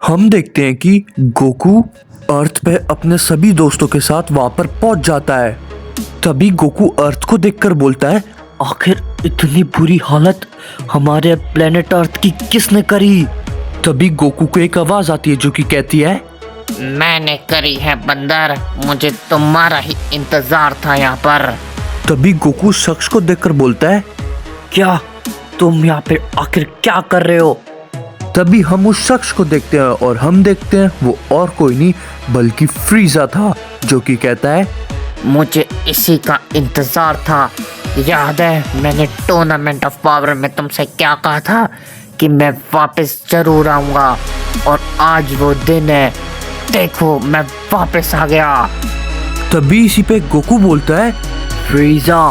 हम देखते हैं कि गोकू अर्थ पे अपने सभी दोस्तों के साथ वहां पर पहुंच जाता है। तभी गोकू अर्थ को देखकर बोलता है, आखिर इतनी बुरी हालत हमारे प्लेनेट अर्थ की किसने करी। तभी गोकू को एक आवाज आती है जो कि कहती है, मैंने करी है बंदर, मुझे तुम्हारा ही इंतजार था यहाँ पर। तभी गोकू शख्स को देखकर बोलता है, क्या तुम यहाँ पे आखिर क्या कर रहे हो। तभी हम उस शख्स को देखते हैं और हम देखते हैं वो और कोई नहीं बल्कि फ्रीजा था, जो कि कहता है, मुझे इसी का इंतजार था। याद है मैंने टूर्नामेंट ऑफ पावर में तुमसे क्या कहा था कि मैं वापस जरूर आऊंगा, और आज वो दिन है। देखो मैं वापस आ गया। तभी इसी पे गोकू बोलता है, फ्रीजा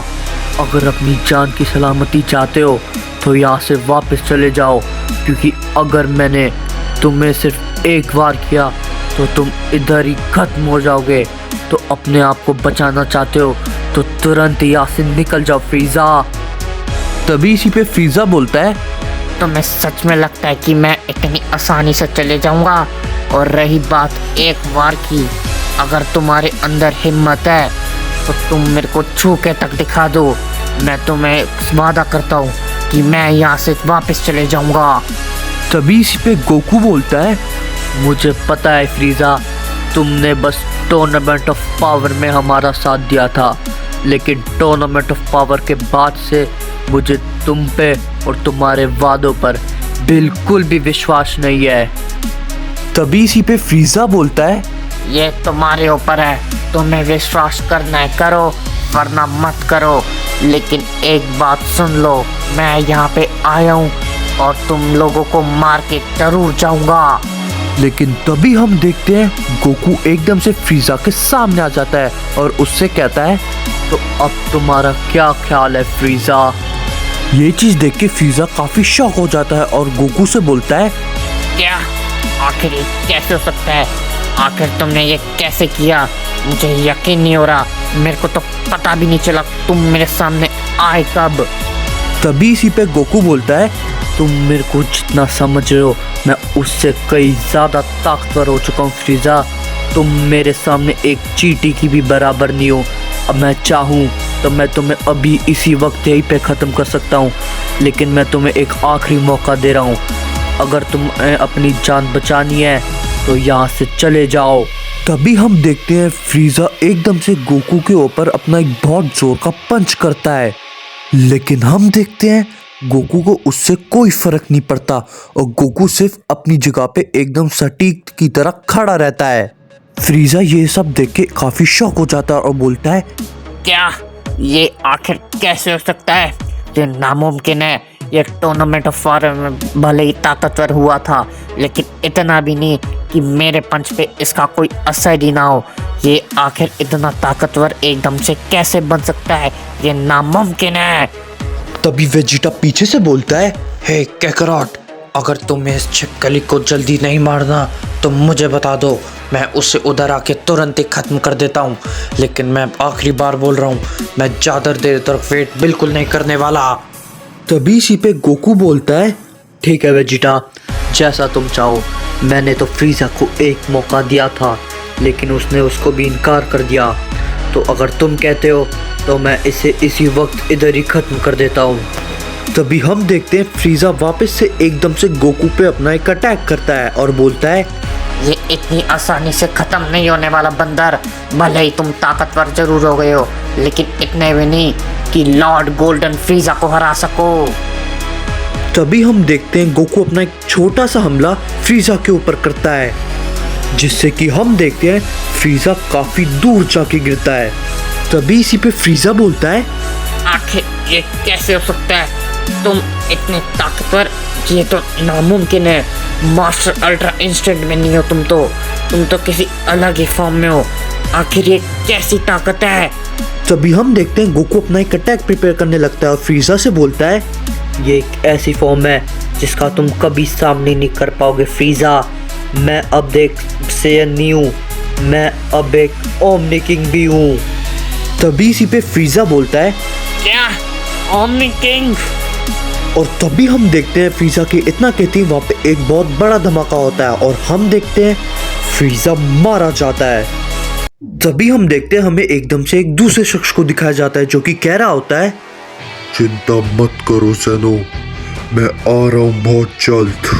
अगर अपनी जान की सलामती चाहते हो तो यहाँ से वापस चले जाओ, क्योंकि अगर मैंने तुम्हें सिर्फ एक बार किया तो तुम इधर ही खत्म हो जाओगे। तो अपने आप को बचाना चाहते हो तो तुरंत यहाँ से निकल जाओ फ्रीजा। तभी इसी पे फ्रीजा बोलता है, तुम्हें सच में लगता है कि मैं इतनी आसानी से चले जाऊंगा? और रही बात एक बार की, अगर तुम्हारे अंदर हिम्मत है तो तुम मेरे को छू के तक दिखा दो। मैं तुम्हें वादा करता हूँ कि मैं यहाँ से वापस चले जाऊंगा। तभी इसी पे गोकू बोलता है, मुझे पता है फ्रीजा, तुमने बस टूर्नामेंट ऑफ पावर में हमारा साथ दिया था, लेकिन टूर्नामेंट ऑफ पावर के बाद से मुझे तुम पे और तुम्हारे वादों पर बिल्कुल भी विश्वास नहीं है। तभी इसी पे फ्रीजा बोलता है, ये तुम्हारे ऊपर है, तुम्हें विश्वास करना है करो, वरना मत करो। लेकिन एक बात सुन लो, मैं यहाँ पे आया हूँ और तुम लोगों को मार के जरूर जाऊंगा। लेकिन तभी हम देखते हैं गोकू एकदम से फ्रीजा के सामने आ जाता है और उससे कहता है, तो अब तुम्हारा क्या ख्याल है फ्रीजा। ये चीज देख के फ्रीजा काफी शॉक हो जाता है और गोकू से बोलता है, क्या? आखिर ये कैसे हो सकता है? आखिर तुमने ये कैसे किया? मुझे यकीन नहीं हो रहा। मेरे को तो पता भी नहीं चला तुम मेरे सामने आए कब। तभी इसी पे गोकू बोलता है, तुम मेरे को जितना समझ रहे हो मैं उससे कई ज्यादा ताकतवर हो चुका हूँ फ्रीजा। तुम मेरे सामने एक चींटी की भी बराबर नहीं हो। अब मैं चाहूँ तो मैं तुम्हें अभी इसी वक्त यहीं पे ख़त्म कर सकता हूँ, लेकिन मैं तुम्हें एक आखिरी मौका दे रहा हूँ। अगर तुम्हें अपनी जान बचानी है तो यहाँ से चले जाओ। तभी हम देखते हैं फ्रीजा एकदम से गोकू के ऊपर अपना एक बहुत जोर का पंच करता है, लेकिन हम देखते हैं गोकू को उससे कोई फर्क नहीं पड़ता और गोकू सिर्फ अपनी जगह पे एकदम सटीक की तरह खड़ा रहता है। फ्रीजा ये सब देख के काफी शॉक हो जाता है और बोलता है, क्या? ये आखिर कैसे हो सकता है? ये नामुमकिन है। ये टूर्नामेंट ऑफ पावर में भले ही ताकतवर हुआ था, लेकिन इतना भी नहीं कि मेरे पंच पे इसका कोई असर ही ना हो। ये आखिर इतना ताकतवर एकदम से कैसे बन सकता है? ये नामुमकिन है। तभी वेजिटा पीछे से बोलता है, हे कैकरॉट, अगर तुम्हें इस छिपकली को जल्दी नहीं मारना तो मुझे बता दो, मैं उसे उधर आके तुरंत ही खत्म कर देता हूँ। लेकिन मैं आखिरी बार बोल रहा हूँ, मैं ज़्यादा देर तक वेट बिल्कुल नहीं करने वाला। तभी इसी पे गोकू बोलता है, ठीक है वेजिटा, जैसा तुम चाहो। मैंने तो फ्रीजा को एक मौका दिया था, लेकिन उसने उसको भी इनकार कर दिया। तो अगर तुम कहते हो तो मैं इसे इसी वक्त इधर ही खत्म कर देता हूँ। तभी हम देखते हैं फ्रीजा वापस से एकदम से गोकू पे अपना एक अटैक करता है और बोलता है, ये इतनी आसानी से खत्म नहीं होने वाला बंदर। भले ही तुम ताकतवर जरूर हो गए हो, लेकिन इतने भी नहीं कि लॉर्ड गोल्डन फ्रीजा को हरा सको। तभी हम देखते हैं गोकू अपना एक छोटा सा हमला फ्रीजा के ऊपर करता है, जिससे कि हम देखते हैं फ्रीजा काफी दूर जाके गिरता है। तभी इसी पे फ्रीजा बोलता है, आखिर ये कैसे हो सकता है? तुम इतने ताकतवर, ये तो नामुमकिन है। मास्टर अल्ट्रा इंस्टेंट में नहीं हो तुम तो किसी अलग ही फॉर्म में हो। आखिर ये कैसी ताकत है? तभी हम देखते हैं गोकू अपना एक अटैक प्रिपेयर करने लगता है और फ्रीजा से बोलता है, ये एक ऐसी फॉर्म है जिसका तुम कभी सामने नहीं कर पाओगे फ्रीजा। मैं अब एक सेयन नहीं हूँ, मैं अब एक ओमनी किंग भी हूँ। तभी इसी पे फ्रीजा बोलता है, क्या? Omni king? और तभी हम देखते हैं फीजा की इतना कहती वहाँ पे एक बहुत बड़ा धमाका होता है और हम देखते हैं फीजा मारा जाता है। तभी हम देखते हैं हमें एकदम से एक दूसरे शख्स को दिखाया जाता है जो कि कह रहा होता है, चिंता मत करो सैनो, मैं आ रहा हूँ बहुत जल्द।